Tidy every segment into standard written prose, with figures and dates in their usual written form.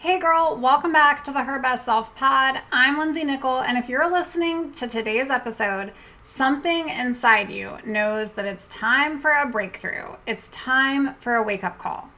Hey girl, welcome back to the Her Best Self Pod. I'm Lindsey Nickel, and if you're listening to today's episode, something inside you knows that it's time for a breakthrough. It's time for a wake-up call.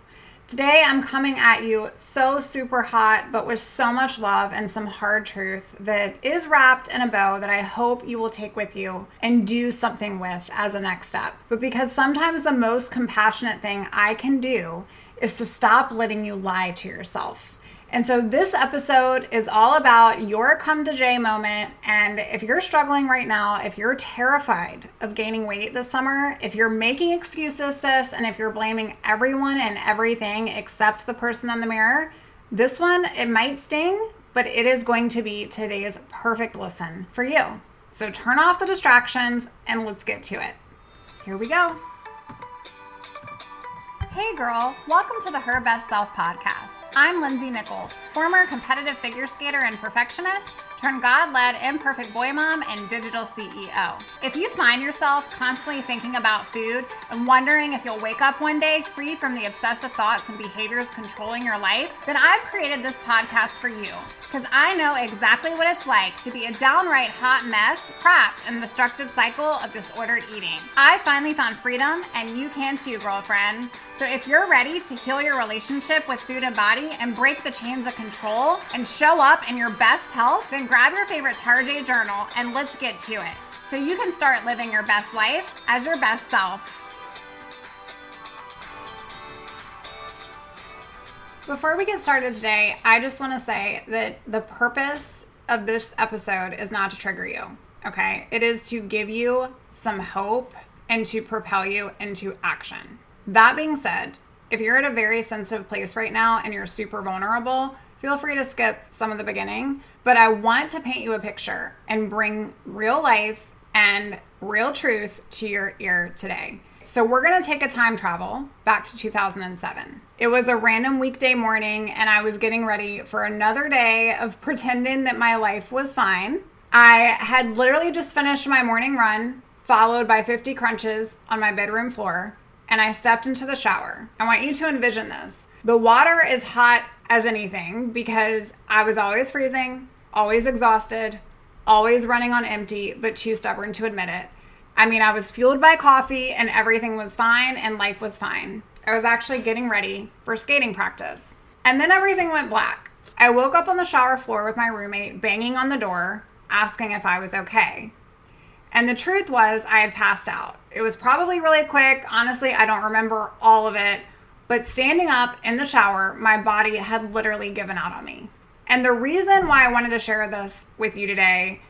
Today, I'm coming at you so super hot, but with so much love and some hard truth that is wrapped in a bow that I hope you will take with you and do something with as a next step. But because sometimes the most compassionate thing I can do is to stop letting you lie to yourself. And so this episode is all about your come to J moment. And if you're struggling right now, if you're terrified of gaining weight this summer, if you're making excuses, sis, and if you're blaming everyone and everything except the person in the mirror, this one, it might sting, but it is going to be today's perfect listen for you. So turn off the distractions and let's get to it. Here we go. Hey girl, welcome to the Her Best Self podcast. I'm Lindsey Nickel, former competitive figure skater and perfectionist, turned God-led imperfect boy mom and digital CEO. If you find yourself constantly thinking about food and wondering if you'll wake up one day free from the obsessive thoughts and behaviors controlling your life, then I've created this podcast for you because I know exactly what it's like to be a downright hot mess trapped in the destructive cycle of disordered eating. I finally found freedom, and you can too, girlfriend. So if you're ready to heal your relationship with food and body and break the chains of control and show up in your best health, then grab your favorite Tarjay journal and let's get to it so you can start living your best life as your best self. Before we get started today, I just want to say that the purpose of this episode is not to trigger you, okay? It is to give you some hope and to propel you into action. That being said, if you're at a very sensitive place right now and you're super vulnerable, feel free to skip some of the beginning. But I want to paint you a picture and bring real life and real truth to your ear today. So we're going to take a time travel back to 2007. It was a random weekday morning and I was getting ready for another day of pretending that my life was fine. I had literally just finished my morning run, followed by 50 crunches on my bedroom floor. And I stepped into the shower. I want you to envision this. The water is hot as anything because I was always freezing, always exhausted, always running on empty, but too stubborn to admit it. I mean, I was fueled by coffee and everything was fine and life was fine. I was actually getting ready for skating practice. And then everything went black. I woke up on the shower floor with my roommate banging on the door, asking if I was okay. And the truth was I had passed out. It was probably really quick. Honestly, I don't remember all of it. But standing up in the shower, my body had literally given out on me. And the reason why I wanted to share this with you today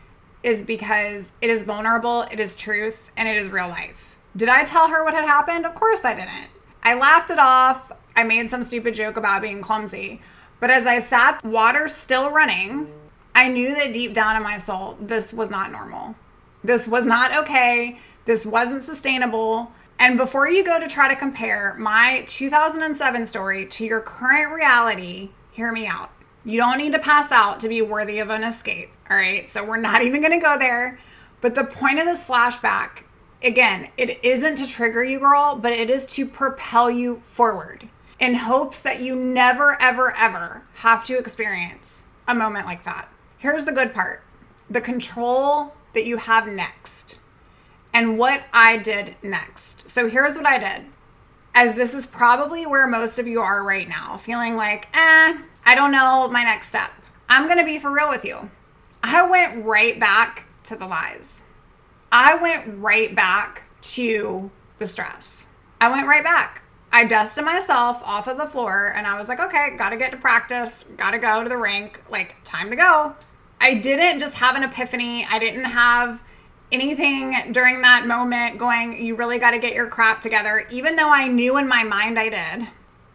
is because it is vulnerable, it is truth, and it is real life. Did I tell her what had happened? Of course I didn't. I laughed it off. I made some stupid joke about being clumsy. But as I sat, water still running, I knew that deep down in my soul, this was not normal. This was not okay. This wasn't sustainable. And before you go to try to compare my 2007 story to your current reality, hear me out. You don't need to pass out to be worthy of an escape, all right? So we're not even going to go there. But the point of this flashback, again, it isn't to trigger you, girl, but it is to propel you forward in hopes that you never, ever, ever have to experience a moment like that. Here's the good part. The control that you have next and what I did next. So here's what I did, as this is probably where most of you are right now, feeling like, I don't know my next step. I'm going to be for real with you. I went right back to the lies. I went right back to the stress. I went right back. I dusted myself off of the floor and I was like, okay, got to get to practice, got to go to the rink, like time to go. I didn't just have an epiphany. I didn't have anything during that moment going, you really got to get your crap together. Even though I knew in my mind I did,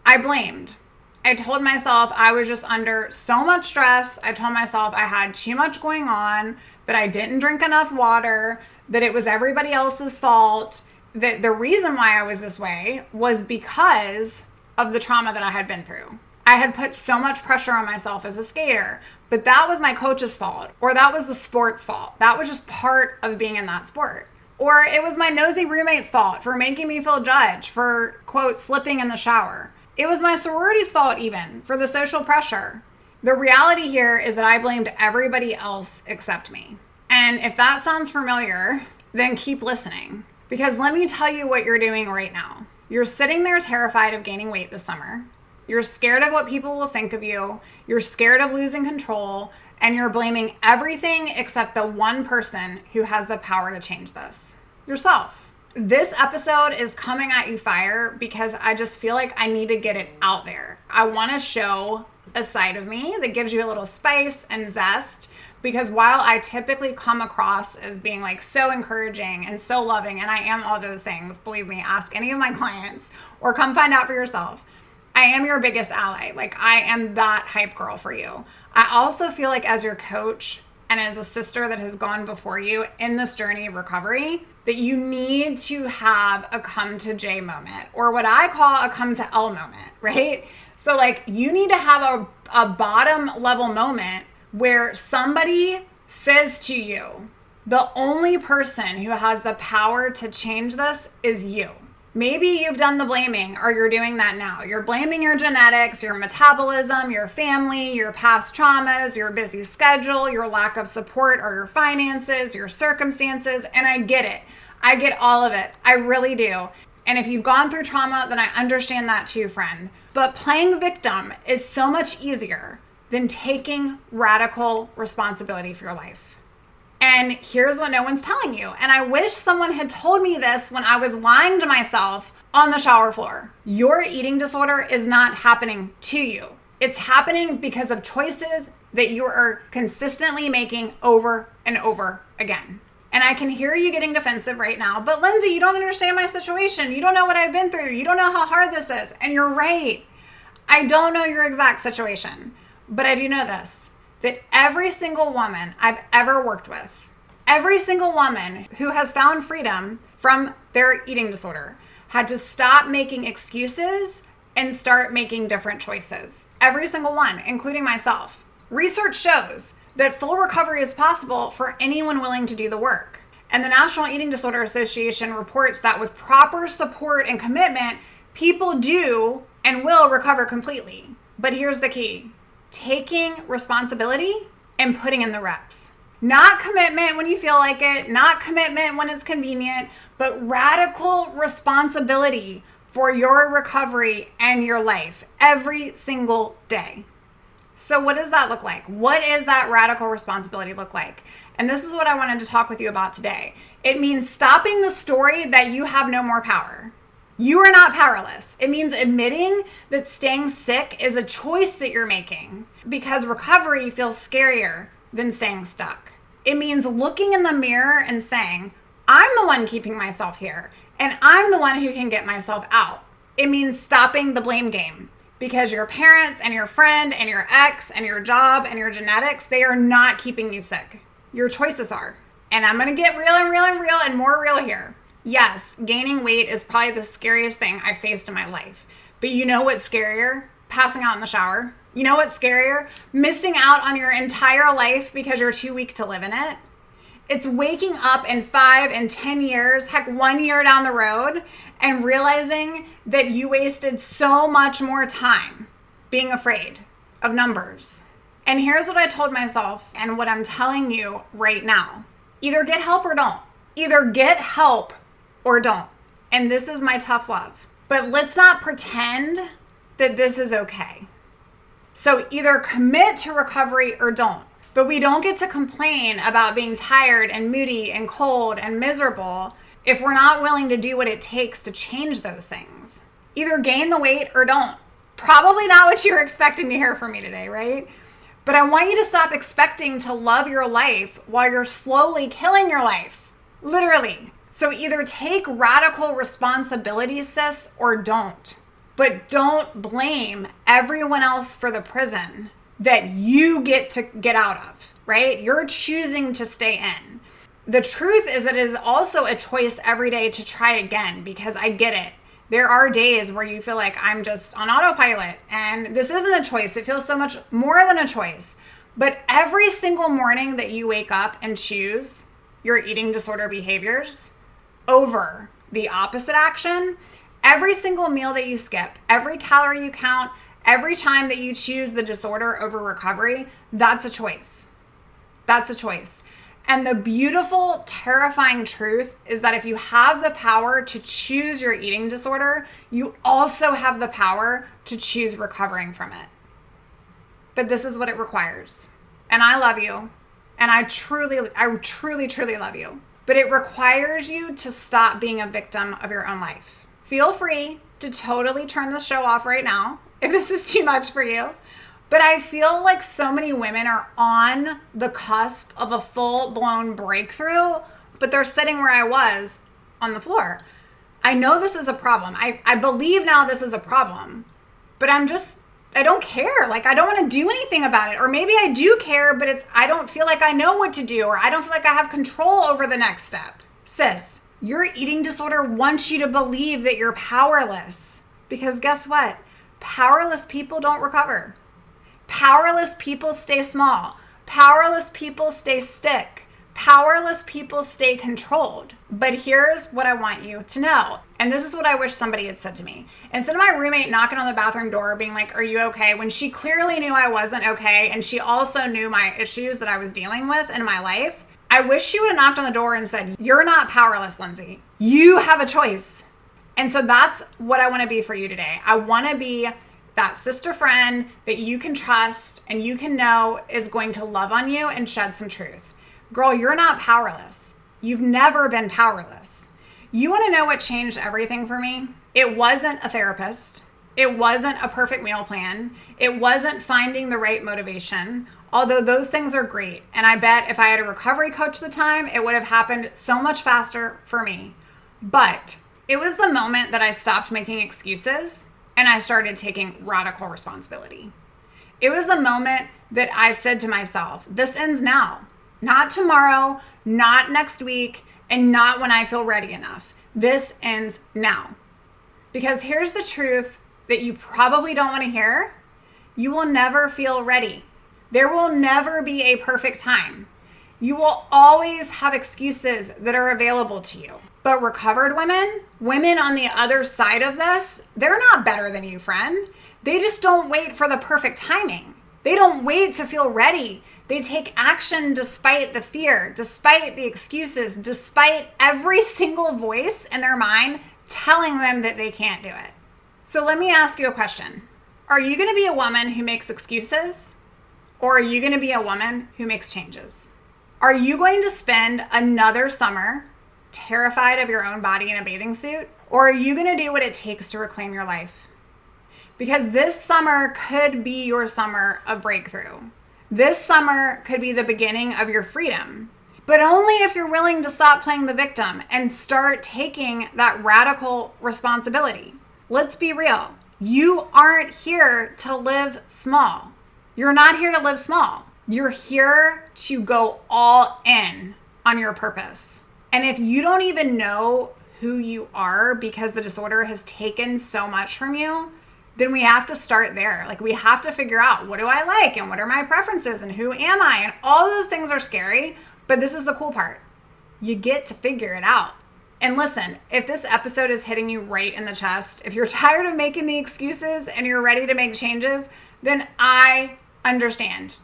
I blamed. I told myself I was just under so much stress. I told myself I had too much going on, that I didn't drink enough water, that it was everybody else's fault, that the reason why I was this way was because of the trauma that I had been through. I had put so much pressure on myself as a skater, but that was my coach's fault, or that was the sport's fault. That was just part of being in that sport. Or it was my nosy roommate's fault for making me feel judged for, quote, slipping in the shower. It was my sorority's fault even for the social pressure. The reality here is that I blamed everybody else except me. And if that sounds familiar, then keep listening. Because let me tell you what you're doing right now. You're sitting there terrified of gaining weight this summer. You're scared of what people will think of you. You're scared of losing control. And you're blaming everything except the one person who has the power to change this. Yourself. This episode is coming at you fire because I just feel like I need to get it out there. I want to show a side of me that gives you a little spice and zest, because while I typically come across as being like so encouraging and so loving, and I am all those things, believe me, ask any of my clients or come find out for yourself. I am your biggest ally. Like, I am that hype girl for you. I also feel like as your coach and as a sister that has gone before you in this journey of recovery, that you need to have a come to J moment, or what I call a come to L moment, right? So like, you need to have a bottom level moment where somebody says to you, the only person who has the power to change this is you. Maybe you've done the blaming, or you're doing that now. You're blaming your genetics, your metabolism, your family, your past traumas, your busy schedule, your lack of support, or your finances, your circumstances. And I get it. I get all of it. I really do. And if you've gone through trauma, then I understand that too, friend. But playing victim is so much easier than taking radical responsibility for your life. And here's what no one's telling you. And I wish someone had told me this when I was lying to myself on the shower floor. Your eating disorder is not happening to you. It's happening because of choices that you are consistently making over and over again. And I can hear you getting defensive right now, but Lindsey, you don't understand my situation. You don't know what I've been through. You don't know how hard this is. And you're right. I don't know your exact situation, but I do know this, that every single woman I've ever worked with, every single woman who has found freedom from their eating disorder had to stop making excuses and start making different choices. Every single one, including myself. Research shows that full recovery is possible for anyone willing to do the work. And the National Eating Disorder Association reports that with proper support and commitment, people do and will recover completely. But here's the key: taking responsibility and putting in the reps. Not commitment when you feel like it, not commitment when it's convenient, but radical responsibility for your recovery and your life every single day. So what does that look like? What is that radical responsibility look like? And this is what I wanted to talk with you about today. It means stopping the story that you have no more power. You are not powerless. It means admitting that staying sick is a choice that you're making because recovery feels scarier than staying stuck. It means looking in the mirror and saying, I'm the one keeping myself here, and I'm the one who can get myself out. It means stopping the blame game because your parents and your friend and your ex and your job and your genetics, they are not keeping you sick. Your choices are. And I'm going to get real and real and real and more real here. Yes, gaining weight is probably the scariest thing I faced in my life. But you know what's scarier? Passing out in the shower. You know what's scarier? Missing out on your entire life because you're too weak to live in it. It's waking up in 5 and 10 years, heck, 1 year down the road, and realizing that you wasted so much more time being afraid of numbers. And here's what I told myself and what I'm telling you right now. Either get help or don't. Either get help or don't. And this is my tough love. But let's not pretend that this is okay. So either commit to recovery or don't. But we don't get to complain about being tired and moody and cold and miserable if we're not willing to do what it takes to change those things. Either gain the weight or don't. Probably not what you were expecting to hear from me today, right? But I want you to stop expecting to love your life while you're slowly killing your life. Literally. So either take radical responsibility, sis, or don't. But don't blame everyone else for the prison that you get to get out of, right? You're choosing to stay in. The truth is that it is also a choice every day to try again, because I get it. There are days where you feel like I'm just on autopilot and this isn't a choice. It feels so much more than a choice. But every single morning that you wake up and choose your eating disorder behaviors over the opposite action, Every single meal that you skip, every calorie you count, every time that you choose the disorder over recovery, that's a choice. That's a choice. And the beautiful, terrifying truth is that if you have the power to choose your eating disorder, you also have the power to choose recovering from it. But this is what it requires. And I love you. And I truly love you. But it requires you to stop being a victim of your own life. Feel free to totally turn the show off right now if this is too much for you. But I feel like so many women are on the cusp of a full-blown breakthrough, but they're sitting where I was on the floor. I know this is a problem. I believe now this is a problem, but I don't care. Like, I don't want to do anything about it. Or maybe I do care, but I don't feel like I know what to do, or I don't feel like I have control over the next step. Sis, your eating disorder wants you to believe that you're powerless. Because guess what? Powerless people don't recover. Powerless people stay small. Powerless people stay sick. Powerless people stay controlled. But here's what I want you to know. And this is what I wish somebody had said to me. Instead of my roommate knocking on the bathroom door being like, "Are you okay?" when she clearly knew I wasn't okay, and she also knew my issues that I was dealing with in my life, I wish she would have knocked on the door and said, "You're not powerless, Lindsey. You have a choice." And so that's what I want to be for you today. I want to be that sister friend that you can trust and you can know is going to love on you and shed some truth. Girl, you're not powerless. You've never been powerless. You want to know what changed everything for me? It wasn't a therapist. It wasn't a perfect meal plan. It wasn't finding the right motivation, although those things are great. And I bet if I had a recovery coach at the time, it would have happened so much faster for me. But it was the moment that I stopped making excuses and I started taking radical responsibility. It was the moment that I said to myself, this ends now. Not tomorrow, not next week, and not when I feel ready enough. This ends now. Because here's the truth that you probably don't want to hear. You will never feel ready. There will never be a perfect time. You will always have excuses that are available to you. But recovered women on the other side of this, they're not better than you, friend. They just don't wait for the perfect timing. They don't wait to feel ready. They take action despite the fear, despite the excuses, despite every single voice in their mind telling them that they can't do it. So let me ask you a question. Are you going to be a woman who makes excuses? Or are you going to be a woman who makes changes? Are you going to spend another summer terrified of your own body in a bathing suit? Or are you going to do what it takes to reclaim your life? Because this summer could be your summer of breakthrough. This summer could be the beginning of your freedom. But only if you're willing to stop playing the victim and start taking that radical responsibility. Let's be real. You aren't here to live small. You're not here to live small. You're here to go all in on your purpose. And if you don't even know who you are because the disorder has taken so much from you, then we have to start there. Like, we have to figure out, what do I like and what are my preferences and who am I? And all those things are scary, but this is the cool part. You get to figure it out. And listen, if this episode is hitting you right in the chest, if you're tired of making the excuses and you're ready to make changes, then I understand.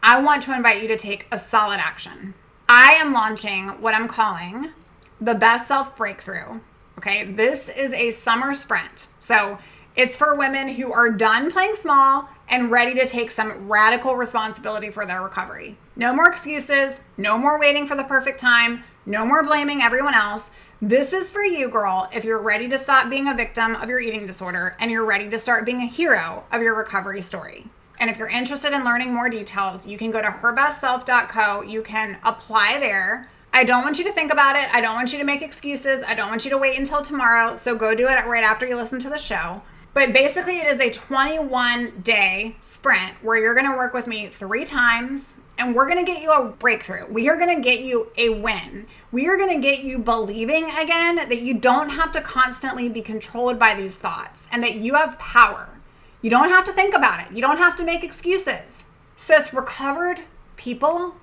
I want to invite you to take a solid action. I am launching what I'm calling the Best Self Breakthrough. Okay, this is a summer sprint. So it's for women who are done playing small and ready to take some radical responsibility for their recovery. No more excuses, no more waiting for the perfect time, no more blaming everyone else. This is for you, girl, if you're ready to stop being a victim of your eating disorder and you're ready to start being a hero of your recovery story. And if you're interested in learning more details, you can go to herbestself.co. You can apply there. I don't want you to think about it. I don't want you to make excuses. I don't want you to wait until tomorrow. So go do it right after you listen to the show. But basically, it is a 21-day sprint where you're going to work with me 3 times, and we're going to get you a breakthrough. We are going to get you a win. We are going to get you believing again that you don't have to constantly be controlled by these thoughts and that you have power. You don't have to think about it. You don't have to make excuses. Sis, recovered people,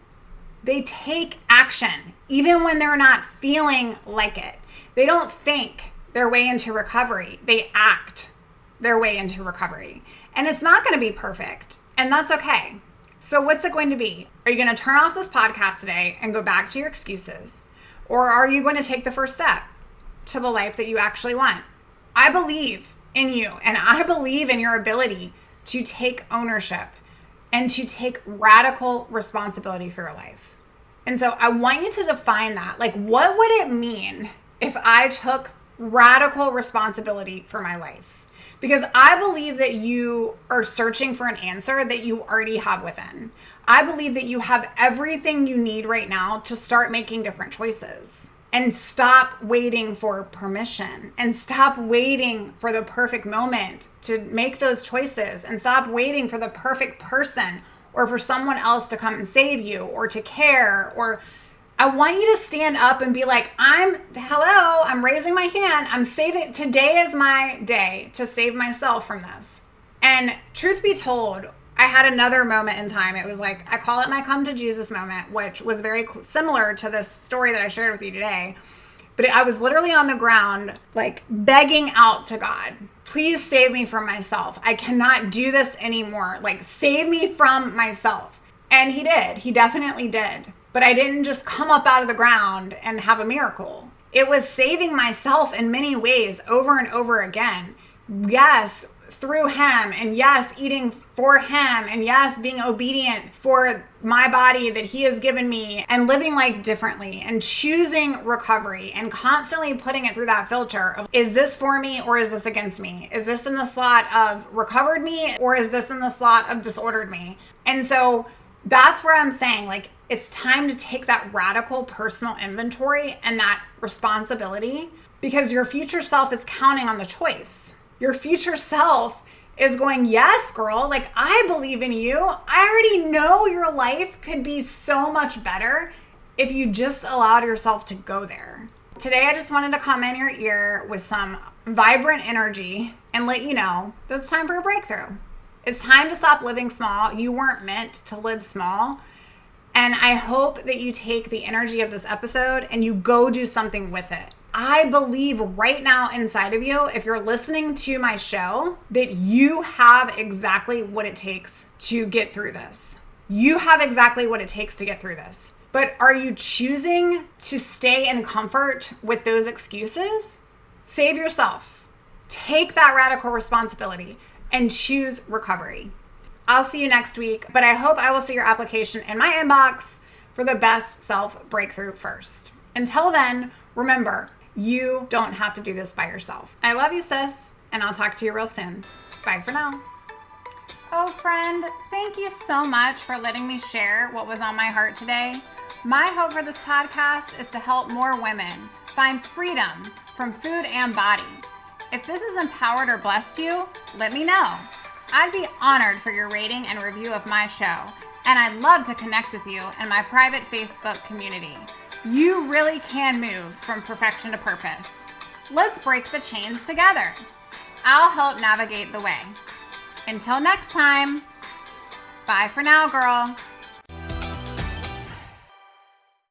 they take action even when they're not feeling like it. They don't think. their way into recovery. They act their way into recovery. And it's not going to be perfect. And that's okay. So what's it going to be? Are you going to turn off this podcast today and go back to your excuses? Or are you going to take the first step to the life that you actually want? I believe in you, and I believe in your ability to take ownership and to take radical responsibility for your life. And so I want you to define that. Like, what would it mean if I took radical responsibility for my life? Because I believe that you are searching for an answer that you already have within. I believe that you have everything you need right now to start making different choices. And stop waiting for permission, and stop waiting for the perfect moment to make those choices, and stop waiting for the perfect person or for someone else to come and save you or to care. Or I want you to stand up and be like, I'm raising my hand. I'm saving, today is my day to save myself from this. And truth be told, I had another moment in time. It was like, I call it my come to Jesus moment, which was very similar to this story that I shared with you today. But I was literally on the ground, like begging out to God, please save me from myself. I cannot do this anymore. Like, save me from myself. And he did. He definitely did. But I didn't just come up out of the ground and have a miracle. It was saving myself in many ways over and over again. Yes, through him, and yes, eating for him, and yes, being obedient for my body that he has given me, and living life differently, and choosing recovery, and constantly putting it through that filter of, is this for me or is this against me? Is this in the slot of recovered me or is this in the slot of disordered me? And so that's where I'm saying, like, it's time to take that radical personal inventory and that responsibility, because your future self is counting on the choice. Your future self is going, yes, girl, like, I believe in you. I already know your life could be so much better if you just allowed yourself to go there. Today, I just wanted to come in your ear with some vibrant energy and let you know that it's time for a breakthrough. It's time to stop living small. You weren't meant to live small. And I hope that you take the energy of this episode and you go do something with it. I believe right now inside of you, if you're listening to my show, that you have exactly what it takes to get through this. You have exactly what it takes to get through this. But are you choosing to stay in comfort with those excuses? Save yourself. Take that radical responsibility and choose recovery. I'll see you next week, but I hope I will see your application in my inbox for the best self breakthrough first. Until then, remember, you don't have to do this by yourself. I love you, sis, and I'll talk to you real soon. Bye for now. Oh, friend, thank you so much for letting me share what was on my heart today. My hope for this podcast is to help more women find freedom from food and body. If this has empowered or blessed you, let me know. I'd be honored for your rating and review of my show, and I'd love to connect with you in my private Facebook community. You really can move from perfection to purpose. Let's break the chains together. I'll help navigate the way. Until next time, bye for now, girl.